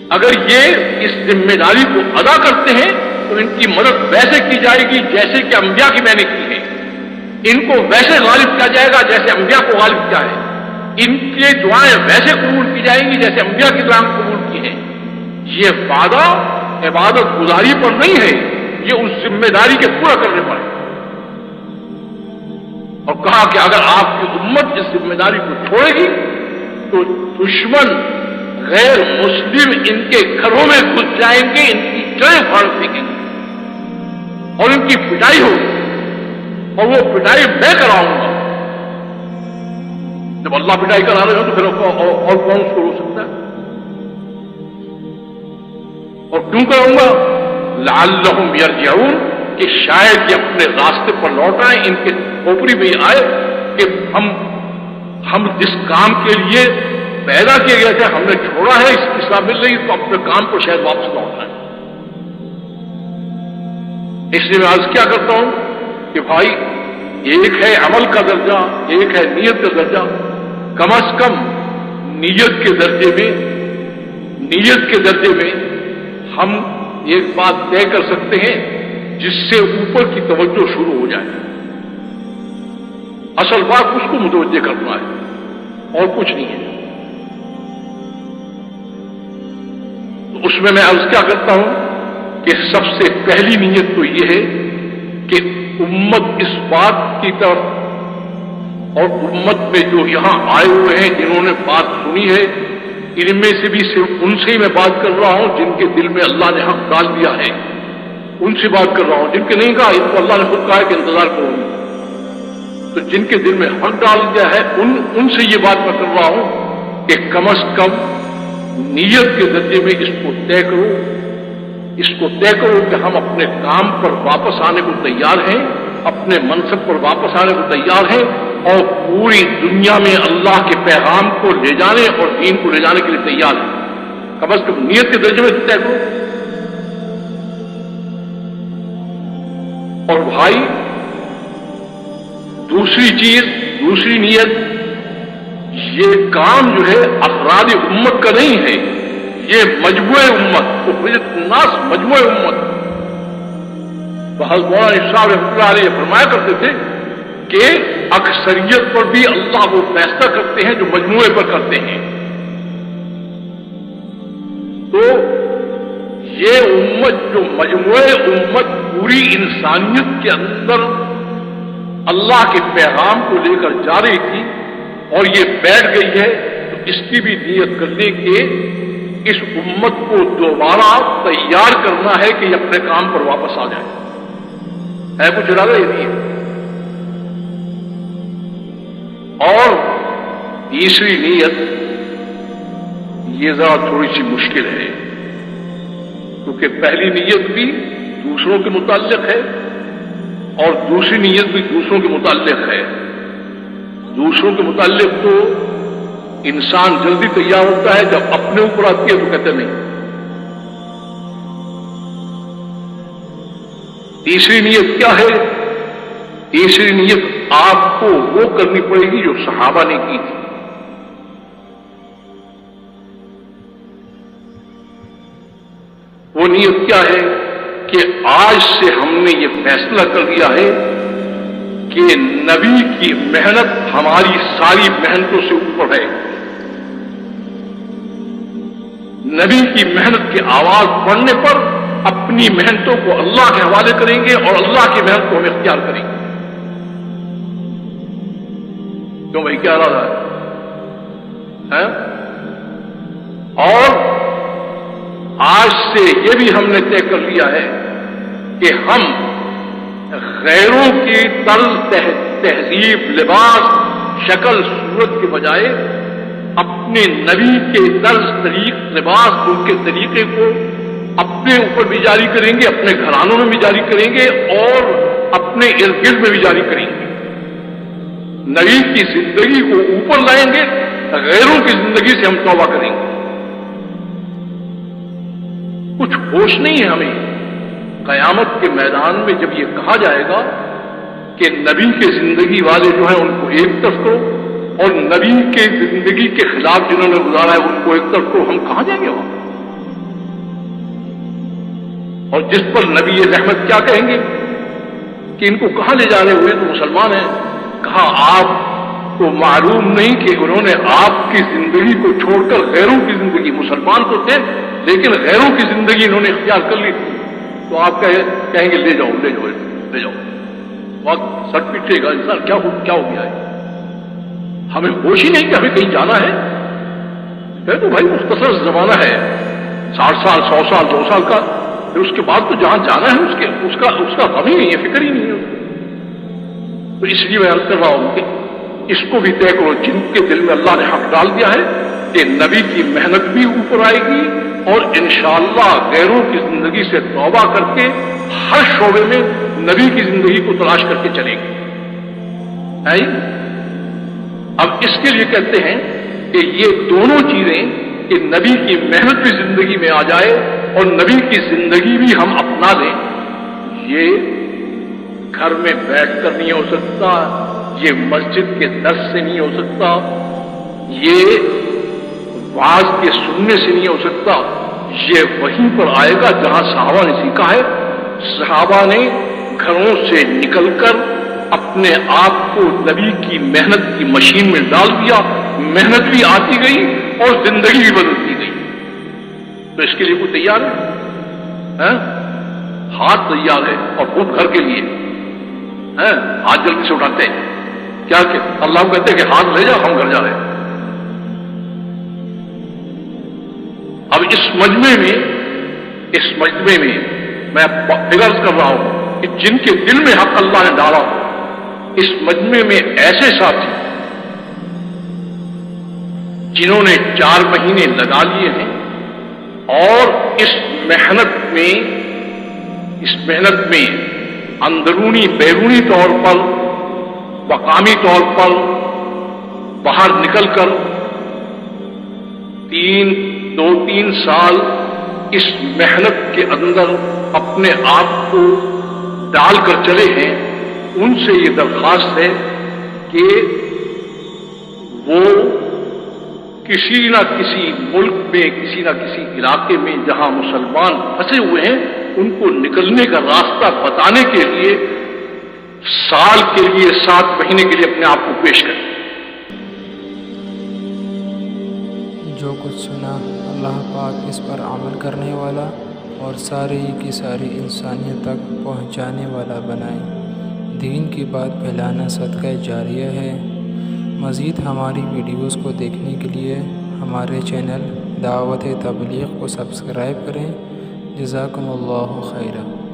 اگر یہ اس ذمہ داری کو ادا کرتے ہیں تو ان کی مدد ویسے کی جائے گی جیسے کہ انبیاء کی میں نے کی ہے، ان کو ویسے غالب کیا جائے گا جیسے انبیاء کو غالب کیا ہے، ان کی دعائیں ویسے قبول کی جائیں گی جیسے انبیاء کی دعائیں قبول کی ہیں۔ یہ وعدہ عبادت گزاری پر نہیں ہے، یہ اس ذمہ داری کے پورا کرنے پر ہے۔ اور کہا کہ اگر آپ کی امت اس ذمہ داری کو چھوڑے گی تو دشمن غیر مسلم ان کے گھروں میں گھس جائیں گے، ان کی جڑیں پھاڑ پھینکیں گے اور ان کی پٹائی ہوگی، اور وہ پٹائی میں کراؤں گا۔ جب اللہ پٹائی کرا رہے ہو تو پھر اور کون اس کو روک سکتا ہے؟ اور کیوں کراؤں گا؟ لعلہم یرجعون، کہ شاید یہ اپنے راستے پر لوٹ آئیں، ان کے کھوپڑی میں آئے کہ ہم جس کام کے لیے پیدا کیے گئے تھے ہم نے چھوڑا ہے، اس کی سزا مل رہی تو اپنے کام کو شاید واپس لوٹ آئے۔ اس لیے میں عرض کیا کرتا ہوں کہ بھائی، ایک ہے عمل کا درجہ، ایک ہے نیت کا درجہ۔ کم از کم نیت کے درجے میں ہم ایک بات طے کر سکتے ہیں جس سے اوپر کی توجہ شروع ہو جائے۔ اصل بات اس کو متوجہ کرنا ہے اور کچھ نہیں ہے۔ تو اس میں عرض کیا کرتا ہوں کہ سب سے پہلی نیت تو یہ ہے کہ امت اس بات کی طرف، اور امت میں جو یہاں آئے ہوئے ہیں جنہوں نے بات سنی ہے، ان میں سے بھی صرف ان سے ہی میں بات کر رہا ہوں جن کے دل میں اللہ نے حق ڈال دیا ہے، ان سے بات کر رہا ہوں۔ جن کے نہیں کہا، ان کو اللہ نے خود کہا ہے کہ انتظار کرو، تو جن کے دل میں حق ڈال دیا ہے ان سے یہ بات میں کر رہا ہوں کہ کم از کم نیت کے درجے میں اس کو طے کرو کہ ہم اپنے کام پر واپس آنے کو تیار ہیں، اپنے منصب پر واپس آنے کو تیار ہیں، اور پوری دنیا میں اللہ کے پیغام کو لے جانے اور دین کو لے جانے کے لیے تیار ہیں۔ کم از کم نیت کے درجے میں طے کرو۔ اور بھائی، دوسری نیت، یہ کام جو ہے افراد امت کا نہیں ہے، یہ مجموعہ امت، اخرجت الناس مجموعہ امت۔ حضرت مولانا صاحب رحمۃ اللہ علیہ فرمایا کرتے تھے کہ اکثریت پر بھی اللہ وہ فیصلہ کرتے ہیں جو مجموعے پر کرتے ہیں۔ تو یہ امت جو مجموعہ امت پوری انسانیت کے اندر اللہ کے پیغام کو لے کر جا رہی تھی اور یہ بیٹھ گئی ہے، تو اس کی بھی نیت کرنے کے اس امت کو دوبارہ تیار کرنا ہے کہ یہ اپنے کام پر واپس آ جائے۔ ہے کچھ ارادہ یہ نہیں ہے۔ اور تیسری نیت، یہ ذرا تھوڑی سی مشکل ہے، کیونکہ پہلی نیت بھی دوسروں کے متعلق ہے اور دوسری نیت بھی دوسروں کے متعلق ہے۔ دوسروں کے متعلق تو انسان جلدی تیار ہوتا ہے، جب اپنے اوپر آتی ہے تو کہتے نہیں۔ تیسری نیت کیا ہے؟ تیسری نیت آپ کو وہ کرنی پڑے گی جو صحابہ نے کی تھی۔ وہ نیت کیا ہے کہ آج سے ہم نے یہ فیصلہ کر لیا ہے کہ نبی کی محنت ہماری ساری محنتوں سے اوپر ہے۔ نبی کی محنت کی آواز پڑھنے پر اپنی محنتوں کو اللہ کے حوالے کریں گے اور اللہ کی محنت کو ہم اختیار کریں گے۔ کیوں بھائی، کیا ارادہ ہے؟ اور آج سے یہ بھی ہم نے طے کر لیا ہے کہ ہم غیروں کی طرز تہذیب، لباس، شکل، صورت کے بجائے اپنے نبی کے طرز، طریق، لباس، ان کے طریقے کو اپنے اوپر بھی جاری کریں گے، اپنے گھرانوں میں بھی جاری کریں گے اور اپنے ارد گرد میں بھی جاری کریں گے۔ نبی کی زندگی کو اوپر لائیں گے، غیروں کی زندگی سے ہم توبہ کریں گے۔ کچھ ہوش نہیں ہے ہمیں۔ قیامت کے میدان میں جب یہ کہا جائے گا کہ نبی کے زندگی والے جو ہیں ان کو ایک طرف کرو اور نبی کے زندگی کے خلاف جنہوں نے گزارا ہے ان کو ایک طرف کرو، ہم کہاں جائیں گے وہاں؟ اور جس پر نبی رحمت کیا کہیں گے کہ ان کو کہاں لے جا رہے ہوئے تو مسلمان ہیں. کہا آپ کو معلوم نہیں کہ انہوں نے آپ کی زندگی کو چھوڑ کر غیروں کی زندگی، مسلمان تو تھے لیکن غیروں کی زندگی انہوں نے اختیار کر لی. تو آپ کہیں گے لے جاؤ لے جاؤ لے جاؤ. وقت سٹ پیٹے گا انسان، کیا ہو گیا ہے. ہمیں ہوش ہی نہیں کہ ہمیں کہیں جانا ہے. تو بھائی مختصر زمانہ ہے، 60 سال 100 سال 2 سال کا، پھر اس کے بعد تو جہاں جانا ہے اس کا غم ہی نہیں ہے، فکر ہی نہیں ہے. تو اس لیے میں عرض کر رہا ہوں کہ اس کو بھی طے کرو جن کے دل میں اللہ نے حق ڈال دیا ہے کہ نبی کی محنت بھی اوپر آئے گی اور انشاءاللہ غیروں کی زندگی سے توبہ کر کے ہر شعبے میں نبی کی زندگی کو تلاش کر کے چلے گی. اب اس کے لیے کہتے ہیں کہ یہ دونوں چیزیں کہ نبی کی محنت بھی زندگی میں آ جائے اور نبی کی زندگی بھی ہم اپنا لیں، یہ گھر میں بیٹھ کر نہیں ہو سکتا، یہ مسجد کے درس سے نہیں ہو سکتا، یہ واعظ کے سننے سے نہیں ہو سکتا. یہ وہیں پر آئے گا جہاں صحابہ نے سیکھا ہے. صحابہ نے گھروں سے نکل کر اپنے آپ کو نبی کی محنت کی مشین میں ڈال دیا، محنت بھی آتی گئی اور زندگی بھی بدلتی گئی. تو اس کے لیے کوئی تیار ہے؟ ہاتھ تیار ہے اور خود گھر کے لیے ہاتھ جلدی سے اٹھاتے ہیں. کیا کہ اللہ کو کہتے ہیں کہ ہاتھ لے جاؤ، ہم گھر جا رہے ہیں. اب اس مجمع میں میں فکر کر رہا ہوں کہ جن کے دل میں حق اللہ نے ڈالا، اس مجمع میں ایسے ساتھی جنہوں نے 4 مہینے لگا لیے ہیں اور اس محنت میں اندرونی بیرونی طور پر مقامی طور پر باہر نکل کر 2-3 سال اس محنت کے اندر اپنے آپ کو ڈال کر چلے ہیں. ان سے یہ درخواست ہے کہ وہ کسی نہ کسی ملک میں، کسی نہ کسی علاقے میں جہاں مسلمان پھنسے ہوئے ہیں، ان کو نکلنے کا راستہ بتانے کے لیے سال کے لیے 7 مہینے کے لیے اپنے آپ کو پیش کریں. جو کچھ سنا اللہ پاک اس پر عمل کرنے والا اور ساری کی ساری انسانیت تک پہنچانے والا بنائے. دین کی بات پھیلانا صدقہ جاریہ ہے. مزید ہماری ویڈیوز کو دیکھنے کے لیے ہمارے چینل دعوت تبلیغ کو سبسکرائب کریں. جزاکم اللہ خیرہ.